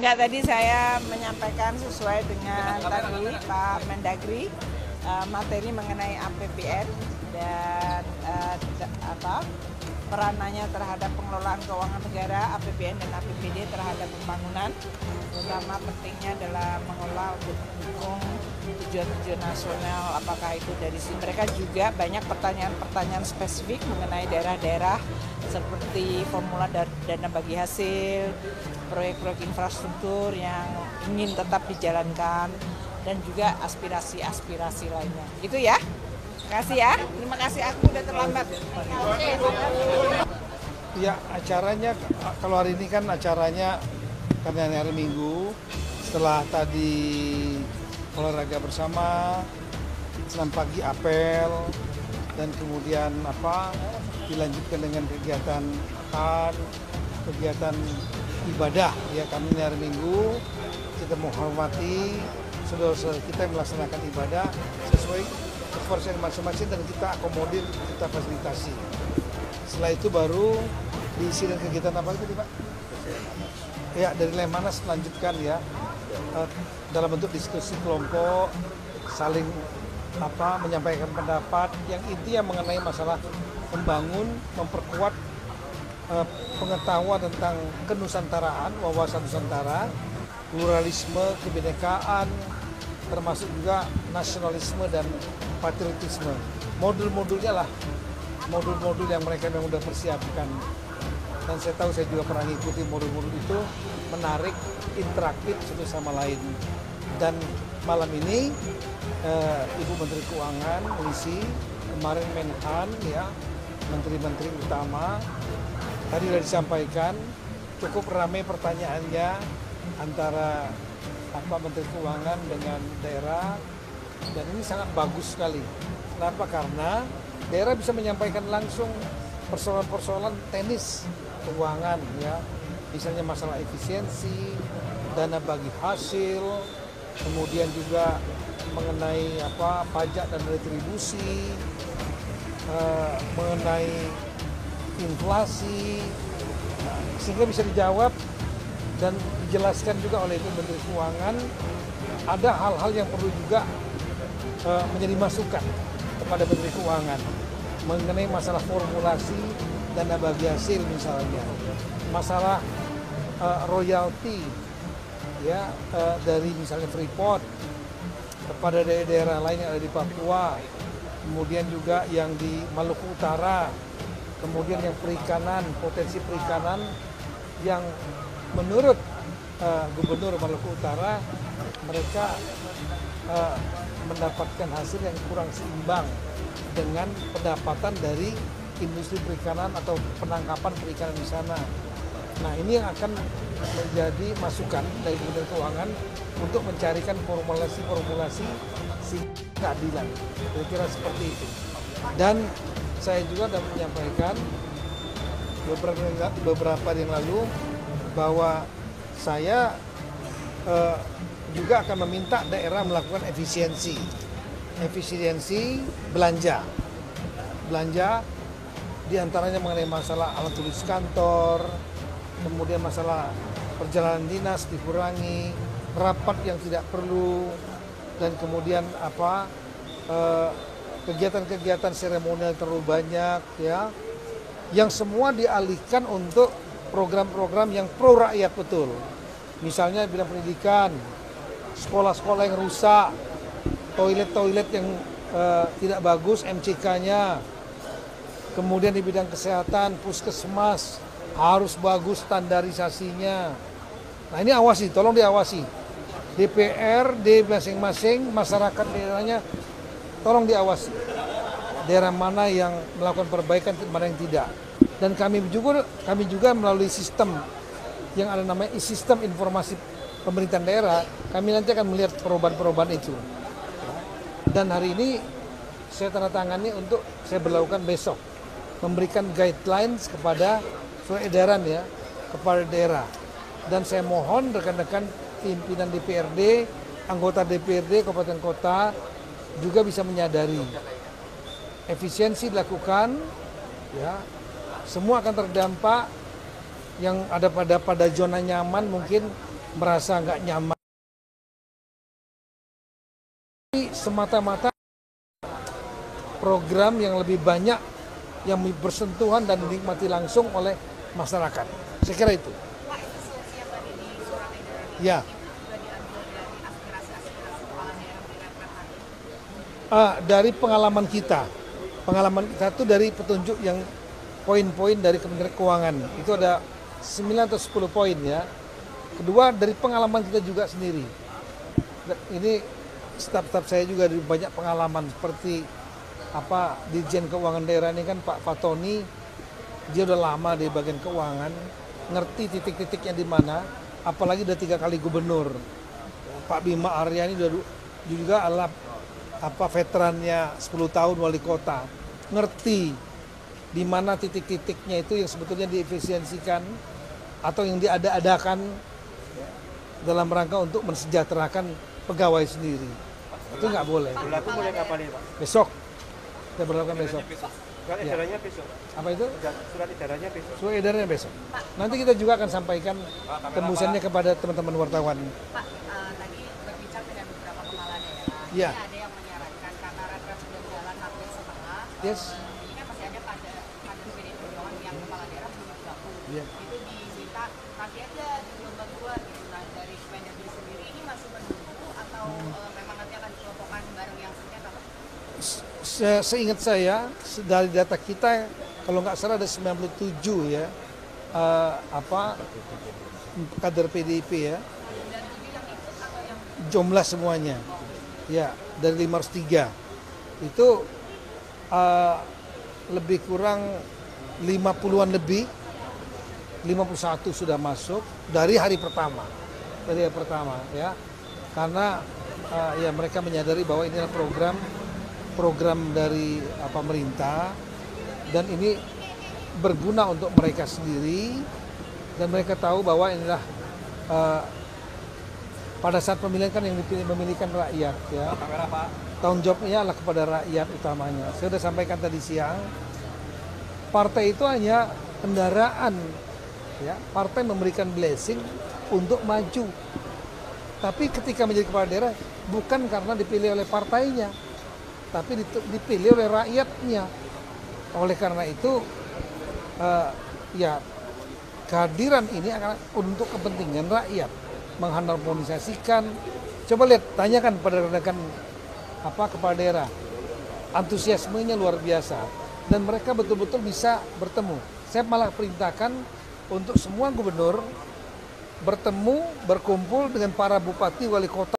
Enggak, tadi saya menyampaikan sesuai dengan tadi Pak Mendagri, materi mengenai APBN dan peranannya terhadap pengelolaan keuangan negara, APBN dan APBD terhadap pembangunan, terutama pentingnya adalah mengelola untuk mendukung tujuan-tujuan nasional, apakah itu dari sini. Mereka juga banyak pertanyaan-pertanyaan spesifik mengenai daerah-daerah seperti formula dana bagi hasil, proyek-proyek infrastruktur yang ingin tetap dijalankan, dan juga aspirasi-aspirasi lainnya. Itu ya. Terima kasih ya. Terima kasih, aku udah terlambat. Ya, acaranya kalau hari ini kan acaranya karena hari Minggu, setelah tadi olahraga bersama, senam pagi apel, dan kemudian dilanjutkan dengan kegiatan kegiatan ibadah. Ya, kami hari Minggu kita menghormati saudara-saudara kita yang melaksanakan ibadah sesuai keporsian masing-masing dan kita akomodir, kita fasilitasi. Setelah itu baru diisi dengan kegiatan apa itu Pak? Ya, dari Lemhanas melanjutkan ya dalam bentuk diskusi kelompok, saling menyampaikan pendapat yang intinya mengenai masalah membangun, memperkuat pengetahuan tentang kenusantaraan, wawasan Nusantara, pluralisme, kebinekaan, termasuk juga nasionalisme dan patriotisme. Modul-modulnya lah, modul-modul yang mereka memang sudah persiapkan. Dan saya tahu, saya juga pernah mengikuti modul-modul itu, menarik, interaktif satu sama lain. Dan malam ini Ibu Menteri Keuangan mengisi, kemarin Menhan ya, menteri-menteri utama, tadi sudah disampaikan, cukup ramai pertanyaannya antara Menteri Keuangan dengan daerah, dan ini sangat bagus sekali. Kenapa? Karena daerah bisa menyampaikan langsung persoalan-persoalan teknis keuangan ya, misalnya masalah efisiensi, dana bagi hasil, kemudian juga mengenai pajak dan retribusi, mengenai inflasi, sehingga bisa dijawab dan dijelaskan juga oleh Ibu Menteri Keuangan. Ada hal-hal yang perlu juga menjadi masukan kepada Menteri Keuangan mengenai masalah formulasi dana bagi hasil, misalnya masalah royalti ya dari misalnya Freeport kepada daerah-daerah lain yang ada di Papua, kemudian juga yang di Maluku Utara, kemudian yang perikanan, potensi perikanan yang menurut Gubernur Maluku Utara mereka mendapatkan hasil yang kurang seimbang dengan pendapatan dari industri perikanan atau penangkapan perikanan di sana. Nah, ini yang akan menjadi masukan dari Kementerian Keuangan untuk mencarikan formulasi keadilan. Kira-kira seperti itu. Dan saya juga sudah menyampaikan beberapa hari yang lalu bahwa saya juga akan meminta daerah melakukan efisiensi belanja diantaranya mengenai masalah alat tulis kantor, kemudian masalah perjalanan dinas dikurangi, rapat yang tidak perlu, dan kemudian kegiatan-kegiatan seremonial terlalu banyak ya, yang semua dialihkan untuk program-program yang pro rakyat betul. Misalnya bidang pendidikan, sekolah-sekolah yang rusak, toilet-toilet yang tidak bagus MCK-nya, kemudian di bidang kesehatan, puskesmas harus bagus standarisasinya. Nah, ini awasi, tolong diawasi. DPRD masing-masing, masyarakat daerahnya, tolong diawasi. Daerah mana yang melakukan perbaikan, mana yang tidak. Dan kami juga melalui sistem yang ada namanya sistem informasi pemerintahan daerah, kami nanti akan melihat perubahan-perubahan itu. Dan hari ini saya tanda tangani untuk saya berlakukan besok, memberikan guidelines kepada edaran ya, kepada daerah. Dan saya mohon rekan-rekan pimpinan DPRD, anggota DPRD kabupaten kota juga bisa menyadari efisiensi dilakukan ya, semua akan terdampak. Yang ada pada zona nyaman mungkin merasa nggak nyaman. Semata-mata program yang lebih banyak yang bersentuhan dan dinikmati langsung oleh masyarakat. Saya kira itu. Pak, itu solusi yang tadi di surat edaran Ya. itu juga diambil dari aspirasi-aspirasi kepala daerah di Rakyat. Dari pengalaman kita itu dari petunjuk yang poin-poin dari Kementerian Keuangan itu ada 9 atau 10 poin ya. Kedua dari pengalaman kita juga sendiri. Ini staf-staf saya juga dari banyak pengalaman seperti Dirjen Keuangan Daerah ini kan Pak Fatoni, dia udah lama di bagian keuangan, ngerti titik-titiknya di mana, apalagi udah 3 kali gubernur. Pak Bima Aryani juga adalah veterannya 10 tahun wali kota, ngerti di mana titik-titiknya itu yang sebetulnya diefisiensikan atau yang diada-adakan dalam rangka untuk mensejahterakan pegawai sendiri. Itu nggak boleh. Berlaku mulai kapan ini, Pak? Besok, kita berlakukan besok. Surat edarannya besok. Apa itu? Surat edarannya besok. Surat edarannya besok. Nanti kita juga akan sampaikan tembusannya kepada teman-teman wartawan. Pak, tadi berbincang dengan beberapa kepala daerah. Ya. Ini ada yang menyarankan karena Rakyat sudah jalan hampir setengah. Yes. Ini kan masih ada kader PDI Perjuangan yang kepala daerah belum bergabung. Iya. Itu diminta nanti aja di gelombang 2 gitu. Nah, dari Kemendagri sendiri ini masih menunggu atau memang nanti akan dikelompokkan bareng yang sekian apa? Seingat saya dari data kita kalau nggak salah ada 97 ya kader PDIP ya, jumlah semuanya ya dari 503 itu lebih kurang 50-an lebih, 51 sudah masuk dari hari pertama ya, karena ya mereka menyadari bahwa ini adalah program dari pemerintah dan ini berguna untuk mereka sendiri dan mereka tahu bahwa inilah pada saat pemilihan kan yang memilihkan rakyat ya. Tanggung jawabnya adalah kepada rakyat utamanya. Saya sudah sampaikan tadi siang, partai itu hanya kendaraan ya. Partai memberikan blessing untuk maju. Tapi ketika menjadi kepala daerah bukan karena dipilih oleh partainya, tapi dipilih oleh rakyatnya. Oleh karena itu ya kehadiran ini akan untuk kepentingan rakyat, mengharmonisasikan. Coba lihat, tanyakan pada rekan kepala daerah, antusiasmenya luar biasa dan mereka betul-betul bisa bertemu. Saya malah perintahkan untuk semua gubernur bertemu, berkumpul dengan para bupati, wali kota